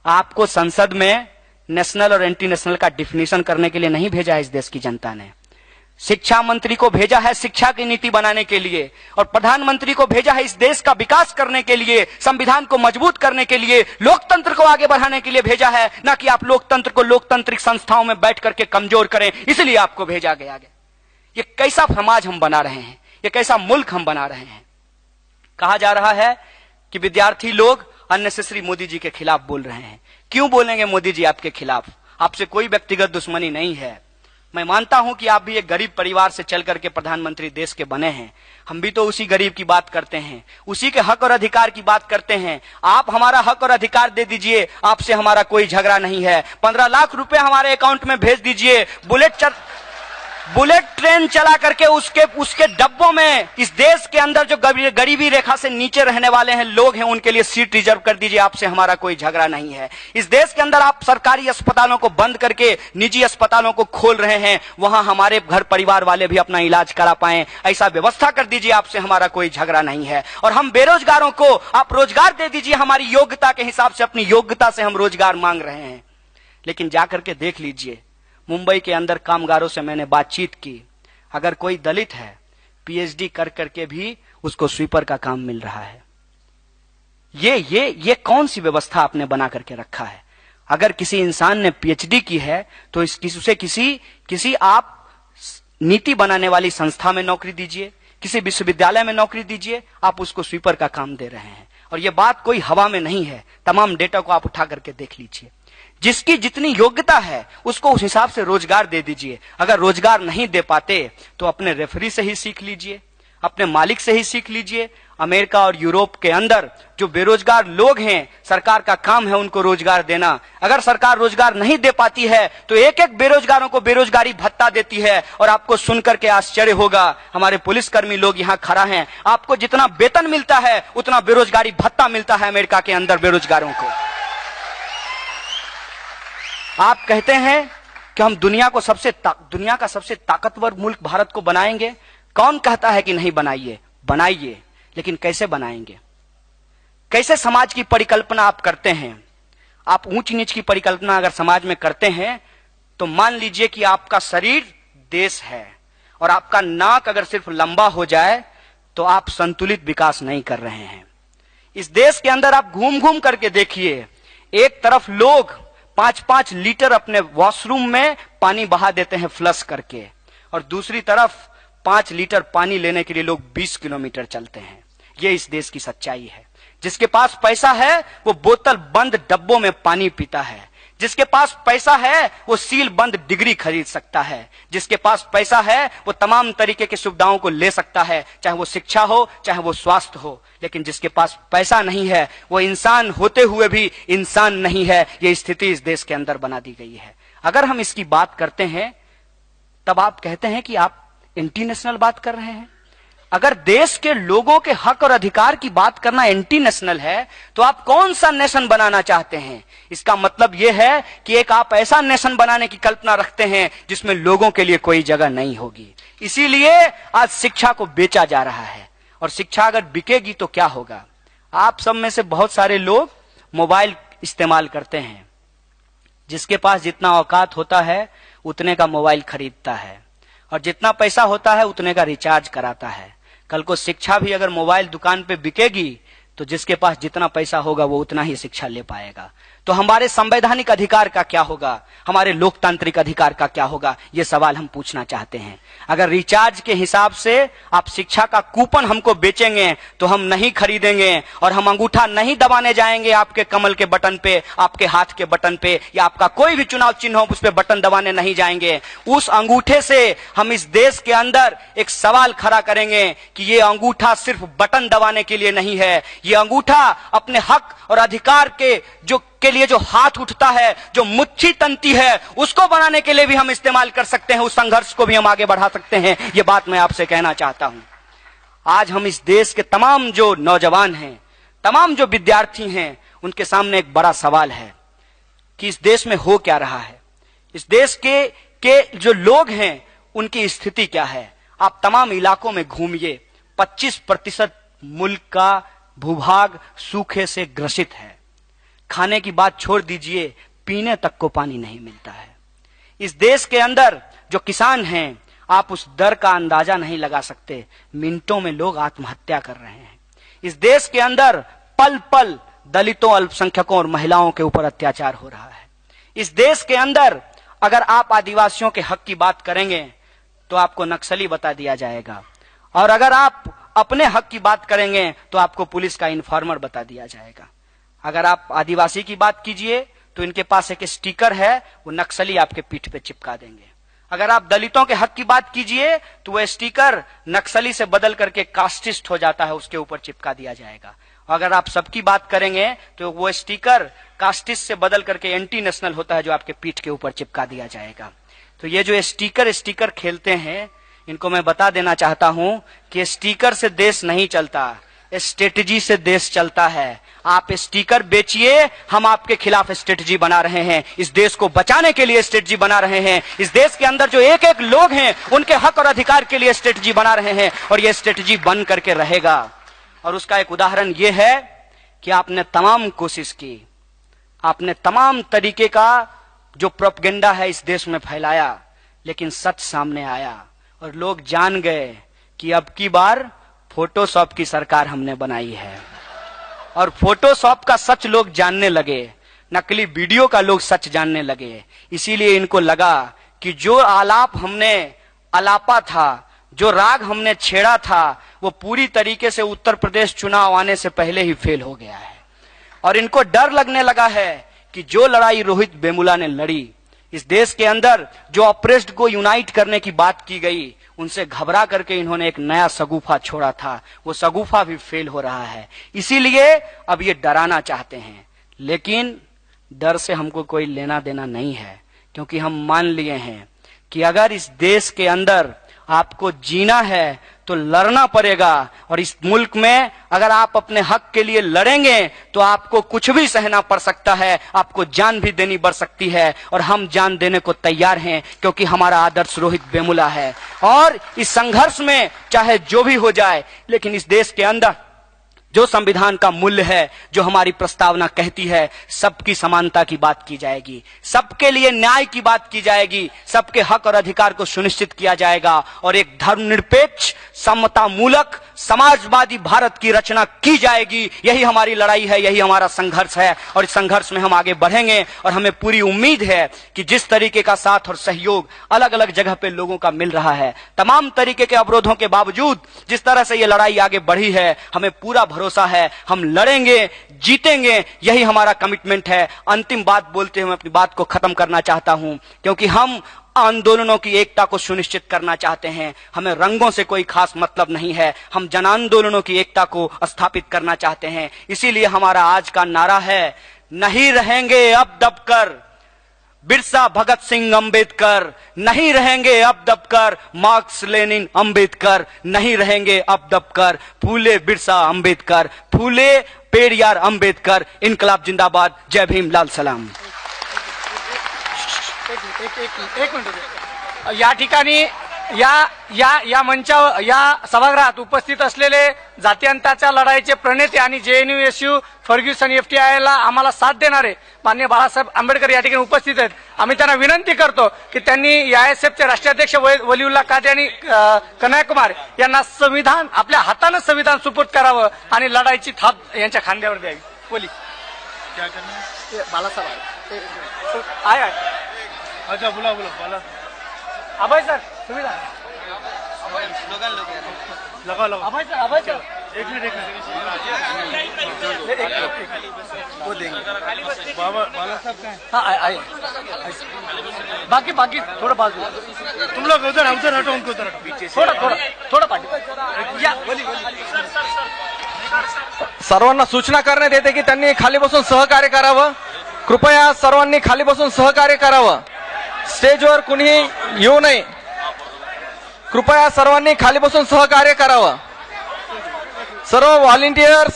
आपको संसद में नेशनल और एंटी नेशनल का डिफिनीशन करने के लिए नहीं भेजा है इस देश की जनता ने। शिक्षा मंत्री को भेजा है शिक्षा की नीति बनाने के लिए, और प्रधानमंत्री को भेजा है इस देश का विकास करने के लिए, संविधान को मजबूत करने के लिए, लोकतंत्र को आगे बढ़ाने के लिए भेजा है, ना कि आप लोकतंत्र को लोकतांत्रिक संस्थाओं में बैठ करके कमजोर करें, इसलिए आपको भेजा गया। ये कैसा समाज हम बना रहे हैं, ये कैसा मुल्क हम बना रहे हैं। कहा जा रहा है कि विद्यार्थी लोग अननेसेसरी मोदी जी के खिलाफ बोल रहे हैं। क्यों बोलेंगे मोदी जी आपके खिलाफ? आपसे कोई व्यक्तिगत दुश्मनी नहीं है। मैं मानता हूं कि आप भी एक गरीब परिवार से चल करके प्रधानमंत्री देश के बने हैं। हम भी तो उसी गरीब की बात करते हैं, उसी के हक और अधिकार की बात करते हैं। आप हमारा हक और अधिकार दे दीजिए, आपसे हमारा कोई झगड़ा नहीं है। 15 लाख रुपए हमारे अकाउंट में भेज दीजिए। बुलेट ट्रेन चला करके उसके डब्बों में इस देश के अंदर जो गरीबी रेखा से नीचे रहने वाले हैं लोग हैं, उनके लिए सीट रिजर्व कर दीजिए। आपसे हमारा कोई झगड़ा नहीं है। इस देश के अंदर आप सरकारी अस्पतालों को बंद करके निजी अस्पतालों को खोल रहे हैं, वहां हमारे घर परिवार वाले भी अपना इलाज करा पाएं, ऐसा व्यवस्था कर दीजिए। आपसे हमारा कोई झगड़ा नहीं है। और हम बेरोजगारों को आप रोजगार दे दीजिए, हमारी योग्यता के हिसाब से, अपनी योग्यता से हम रोजगार मांग रहे हैं। लेकिन जाकर के देख लीजिए, मुंबई के अंदर कामगारों से मैंने बातचीत की, अगर कोई दलित है पीएचडी कर करके भी उसको स्वीपर का काम मिल रहा है। ये कौन सी व्यवस्था आपने बना करके रखा है? अगर किसी इंसान ने पीएचडी की है तो उसे किसी आप नीति बनाने वाली संस्था में नौकरी दीजिए, किसी विश्वविद्यालय में नौकरी दीजिए, आप उसको स्वीपर का काम दे रहे हैं। और ये बात कोई हवा में नहीं है, तमाम डेटा को आप उठा करके देख लीजिए। जिसकी जितनी योग्यता है उसको उस हिसाब से रोजगार दे दीजिए। अगर रोजगार नहीं दे पाते तो अपने रेफरी से ही सीख लीजिए, अपने मालिक से ही सीख लीजिए। अमेरिका और यूरोप के अंदर जो बेरोजगार लोग हैं, सरकार का काम है उनको रोजगार देना। अगर सरकार रोजगार नहीं दे पाती है तो एक एक बेरोजगारों को बेरोजगारी भत्ता देती है। और आपको सुनकर के आश्चर्य होगा, हमारे पुलिसकर्मी लोग यहां खड़ा हैं, आपको जितना वेतन मिलता है उतना बेरोजगारी भत्ता मिलता है अमेरिका के अंदर बेरोजगारों को। आप कहते हैं कि हम दुनिया का सबसे ताकतवर मुल्क भारत को बनाएंगे। कौन कहता है कि नहीं बनाइए? बनाइए, लेकिन कैसे बनाएंगे? कैसे समाज की परिकल्पना आप करते हैं? आप ऊंच नीच की परिकल्पना अगर समाज में करते हैं तो मान लीजिए कि आपका शरीर देश है और आपका नाक अगर सिर्फ लंबा हो जाए तो आप संतुलित विकास नहीं कर रहे हैं। इस देश के अंदर आप घूम घूम करके देखिए, एक तरफ लोग 5-5 लीटर अपने वॉशरूम में पानी बहा देते हैं फ्लश करके, और दूसरी तरफ 5 लीटर पानी लेने के लिए लोग 20 किलोमीटर चलते हैं। ये इस देश की सच्चाई है। जिसके पास पैसा है वो बोतल बंद डब्बों में पानी पीता है। जिसके पास पैसा है वो सील बंद डिग्री खरीद सकता है। जिसके पास पैसा है वो तमाम तरीके की सुविधाओं को ले सकता है, चाहे वो शिक्षा हो, चाहे वो स्वास्थ्य हो। लेकिन जिसके पास पैसा नहीं है वो इंसान होते हुए भी इंसान नहीं है। ये स्थिति इस देश के अंदर बना दी गई है। अगर हम इसकी बात करते हैं तब आप कहते हैं कि आप एंटी नेशनल बात कर रहे हैं। अगर देश के लोगों के हक और अधिकार की बात करना एंटी नेशनल है तो आप कौन सा नेशन बनाना चाहते हैं? इसका मतलब यह है कि एक आप ऐसा नेशन बनाने की कल्पना रखते हैं जिसमें लोगों के लिए कोई जगह नहीं होगी। इसीलिए आज शिक्षा को बेचा जा रहा है। और शिक्षा अगर बिकेगी तो क्या होगा? आप सब में से बहुत सारे लोग मोबाइल इस्तेमाल करते हैं। जिसके पास जितना औकात होता है उतने का मोबाइल खरीदता है, और जितना पैसा होता है उतने का रिचार्ज कराता है। कल को शिक्षा भी अगर मोबाइल दुकान पे बिकेगी तो जिसके पास जितना पैसा होगा वो उतना ही शिक्षा ले पाएगा। तो हमारे संवैधानिक अधिकार का क्या होगा? हमारे लोकतांत्रिक अधिकार का क्या होगा? ये सवाल हम पूछना चाहते हैं। अगर रिचार्ज के हिसाब से आप शिक्षा का कूपन हमको बेचेंगे तो हम नहीं खरीदेंगे, और हम अंगूठा नहीं दबाने जाएंगे आपके कमल के बटन पे, आपके हाथ के बटन पे, या आपका कोई भी चुनाव चिन्ह हो उस पे बटन दबाने नहीं जाएंगे। उस अंगूठे से हम इस देश के अंदर एक सवाल खड़ा करेंगे कि ये अंगूठा सिर्फ बटन दबाने के लिए नहीं है। ये अंगूठा अपने हक और अधिकार के लिए जो हाथ उठता है, जो मुट्ठी तंती है, उसको बनाने के लिए भी हम इस्तेमाल कर सकते हैं। उस संघर्ष को भी हम आगे बढ़ा सकते हैं। ये बात मैं आपसे कहना चाहता हूं। आज हम इस देश के तमाम जो नौजवान हैं, तमाम जो विद्यार्थी हैं, उनके सामने एक बड़ा सवाल है कि इस देश में हो क्या रहा है। इस देश के जो लोग हैं उनकी स्थिति क्या है। आप तमाम इलाकों में घूमिए, 25% मुल्क का भूभाग सूखे से ग्रसित है। खाने की बात छोड़ दीजिए, पीने तक को पानी नहीं मिलता है। इस देश के अंदर जो किसान हैं, आप उस दर का अंदाजा नहीं लगा सकते। मिनटों में लोग आत्महत्या कर रहे हैं। इस देश के अंदर पल पल दलितों, अल्पसंख्यकों और महिलाओं के ऊपर अत्याचार हो रहा है। इस देश के अंदर अगर आप आदिवासियों के हक की बात करेंगे तो आपको नक्सली बता दिया जाएगा, और अगर आप अपने हक की बात करेंगे तो आपको पुलिस का इन्फॉर्मर बता दिया जाएगा। अगर आप आदिवासी की बात कीजिए तो इनके पास एक स्टिकर है, वो नक्सली आपके पीठ पे चिपका देंगे। अगर आप दलितों के हक की बात कीजिए तो वह स्टिकर नक्सली से बदल करके कास्टिस्ट हो जाता है, उसके ऊपर चिपका दिया जाएगा। अगर आप सबकी बात करेंगे तो वो स्टिकर कास्टिस्ट से बदल करके एंटी नेशनल होता है, जो आपके पीठ के ऊपर चिपका दिया जाएगा। तो ये जो स्टिकर खेलते हैं, इनको मैं बता देना चाहता हूं कि स्टिकर से देश नहीं चलता, स्ट्रेटजी से देश चलता है। आप स्टिकर बेचिए, हम आपके खिलाफ स्ट्रेटजी बना रहे हैं। इस देश को बचाने के लिए स्ट्रेटजी बना रहे हैं। इस देश के अंदर जो एक एक लोग हैं, उनके हक और अधिकार के लिए स्ट्रेटजी बना रहे हैं, और यह स्ट्रेटजी बन करके रहेगा। और उसका एक उदाहरण यह है कि आपने तमाम कोशिश की, आपने तमाम तरीके का जो प्रोपेगेंडा है इस देश में फैलाया, लेकिन सच सामने आया और लोग जान गए कि अब की बार फोटोशॉप की सरकार हमने बनाई है। और फोटोशॉप का सच लोग जानने लगे, नकली वीडियो का लोग सच जानने लगे। इसीलिए इनको लगा कि जो आलाप हमने आलापा था, जो राग हमने छेड़ा था, वो पूरी तरीके से उत्तर प्रदेश चुनाव आने से पहले ही फेल हो गया है। और इनको डर लगने लगा है कि जो लड़ाई रोहित वेमुला ने लड़ी, इस देश के अंदर जो ऑप्रेस्ड को यूनाइट करने की बात की गई, उनसे घबरा करके इन्होंने एक नया सगुफा छोड़ा था, वो सगुफा भी फेल हो रहा है। इसीलिए अब ये डराना चाहते हैं, लेकिन डर से हमको कोई लेना देना नहीं है, क्योंकि हम मान लिए हैं कि अगर इस देश के अंदर आपको जीना है तो लड़ना पड़ेगा। और इस मुल्क में अगर आप अपने हक के लिए लड़ेंगे तो आपको कुछ भी सहना पड़ सकता है, आपको जान भी देनी पड़ सकती है, और हम जान देने को तैयार हैं, क्योंकि हमारा आदर्श रोहित वेमुला है। और इस संघर्ष में चाहे जो भी हो जाए, लेकिन इस देश के अंदर जो संविधान का मूल्य है, जो हमारी प्रस्तावना कहती है, सबकी समानता की बात की जाएगी, सबके लिए न्याय की बात की जाएगी, सबके हक और अधिकार को सुनिश्चित किया जाएगा, और एक धर्मनिरपेक्ष, समता मूलक, समाजवादी भारत की रचना की जाएगी। यही हमारी लड़ाई है, यही हमारा संघर्ष है, और इस संघर्ष में हम आगे बढ़ेंगे। और हमें पूरी उम्मीद है कि जिस तरीके का साथ और सहयोग अलग अलग जगह पे लोगों का मिल रहा है, तमाम तरीके के अवरोधों के बावजूद जिस तरह से ये लड़ाई आगे बढ़ी है, हमें पूरा भरोसा है, हम लड़ेंगे, जीतेंगे, यही हमारा कमिटमेंट है। अंतिम बात बोलते हुए अपनी बात को खत्म करना चाहता हूं, क्योंकि हम आंदोलनों की एकता को सुनिश्चित करना चाहते हैं। हमें रंगों से कोई खास मतलब नहीं है, हम जन आंदोलनों की एकता को स्थापित करना चाहते हैं। इसीलिए हमारा आज का नारा है, नहीं रहेंगे अब दबकर बिरसा भगत सिंह अंबेडकर, नहीं रहेंगे अब दबकर मार्क्स लेनिन अंबेडकर, नहीं रहेंगे अब दबकर फूले बिरसा अंबेडकर, फूले पेरियार अंबेडकर। इनकलाब जिंदाबाद, जय भीम, लाल सलाम। एक मिनिट, या ठिकाणी या मंचावर, या सभागृहात उपस्थित असलेले जातीयांताच्या लढाईचे प्रणेते आणि JNU-SU फर्ग्युसन FTI ला आम्हाला साथ देणारे माननीय बाळासाहेब आंबेडकर या ठिकाणी उपस्थित आहेत। आम्ही त्यांना विनंती करतो की त्यांनी ISFचे राष्ट्रीय अध्यक्ष वलीउल्लाह कादरी आणि कन्हैयाकुमार यांना संविधान, आपल्या हाताने संविधान सुपूर्द करावं आणि लढाईची थाप यांच्या खांद्यावर द्यावी। बोली क्या करना, बाळासाहेब आहे अच्छा, बोला बोला अभय सर, संविधान लगा अभय सर एक मिनट वो देंगे बाला साहब का। हाँ आए बाकी थोड़ा बाजू, तुम लोग उधर हटो, उनको उधर हटो, थोड़ा पाठी या सर्वांना सूचना करण्यात येते की त्यांनी खाली बसून सहकार्य करावं। कृपया सर्वांनी खाली बसून सहकार्य करावं, स्टेजवर कुणीही येऊ नये। कृपया सर्वांनी खाली बसून सहकार्य करावं। सर्व व्हॉलेंटियर्स,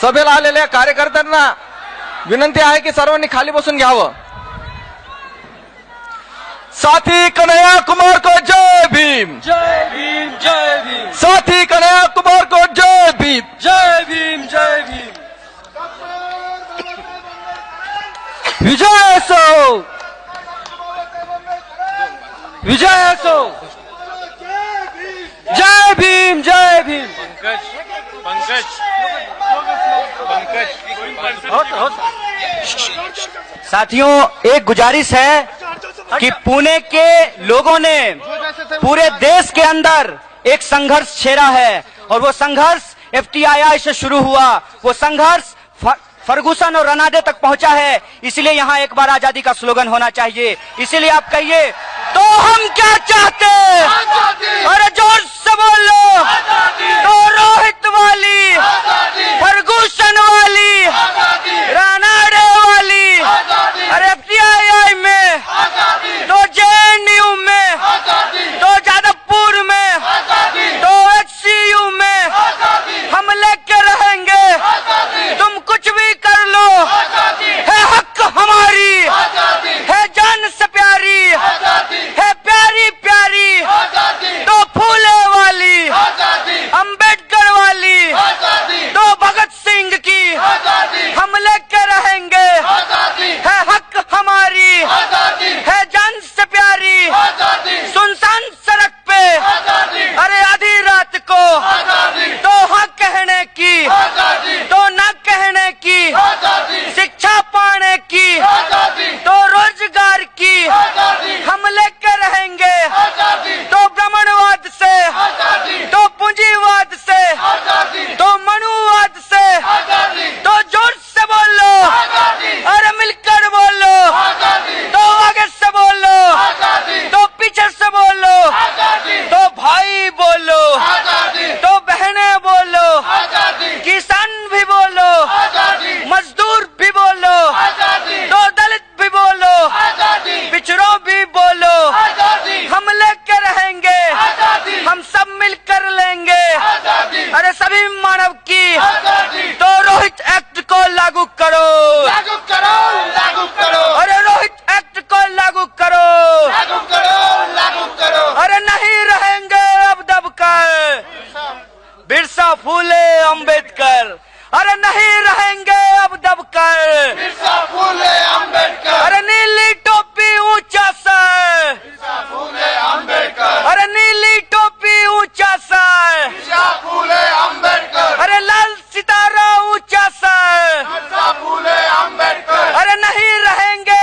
सभेला आलेल्या कार्यकर्त्यांना विनंती आहे की सर्वांनी खाली बसून घ्यावं। साथी कन्हैया कुमार को जय भीम, जय भीम, जय भीम। साथी कन्हैया कुमार को जय भीम, जय भीम, जय भीम। विजय असो, विजय असो, जय भीम, जय भीम। साथियों, एक गुजारिश है कि पुणे के लोगों ने पूरे देश के अंदर एक संघर्ष छेड़ा है और वो संघर्ष एफटीआईआई से शुरू हुआ, वो संघर्ष फर्गुसन और रनादे तक पहुंचा है। इसलिए यहाँ एक बार आजादी का स्लोगन होना चाहिए। इसीलिए आप कहिए, तो हम क्या चाहते? अरे जोर से बोलो, तो रोहित वाली, फर्गुसन वाली, रनादे वाली, अरे एफटीआईआई में, तो जेएनयू में, तो जादवपुर में, तो एचसीयू में हम लेके रहेंगे। तुम कुछ भी कर लो, है हक हमारी, है जान से प्यारी, है प्यारी प्यारी, तो फूले वाली, अंबेडकर वाली, तो भगत सिंह की हम लेके रहेंगे। है हक हमारी, है जान से प्यारी, सुनसान सड़क पे, अरे आधी रात को, तो हाँ कहने की, तो ना कहने की, शिक्षा पाने की, तो रोजगार की हम लेकर रहेंगे। तो ब्राह्मणवाद से, तो पूंजीवाद से, तो मनुवाद से, तो जोर से बोलो, अरे मिलकर बोलो, तो आगे से बोलो, तो पीछे से बोलो, तो भाई बोलो, तो बहने बोलो, किसान भी बोलो, मजदूर भी बोलो, तो दलित भी बोलो, पिछड़ों भी बोलो, हम लेकर रहेंगे, हम सब मिलकर लेंगे। अरे सभी मानव की, तो रोहित एक्ट को लागू करो, लागू करो, लागू करो, अरे रोहित एक्ट को लागू करो, लागू करो, लागू करो। अरे नहीं रहेंगे अब दबकर, बिरसा फूले अंबेडकर, अरे नहीं रहेंगे अब दबकर, बिरसा फूले अंबेडकर, अरे नीली टोपी ऊंचा सर, बिरसा फूले अंबेडकर, अरे नीली टोपी ऊंचा सर, बिरसा फूले अंबेडकर, अरे लाल सितारा ऊंचा सर, बिरसा फूले अंबेडकर, अरे नहीं रहेंगे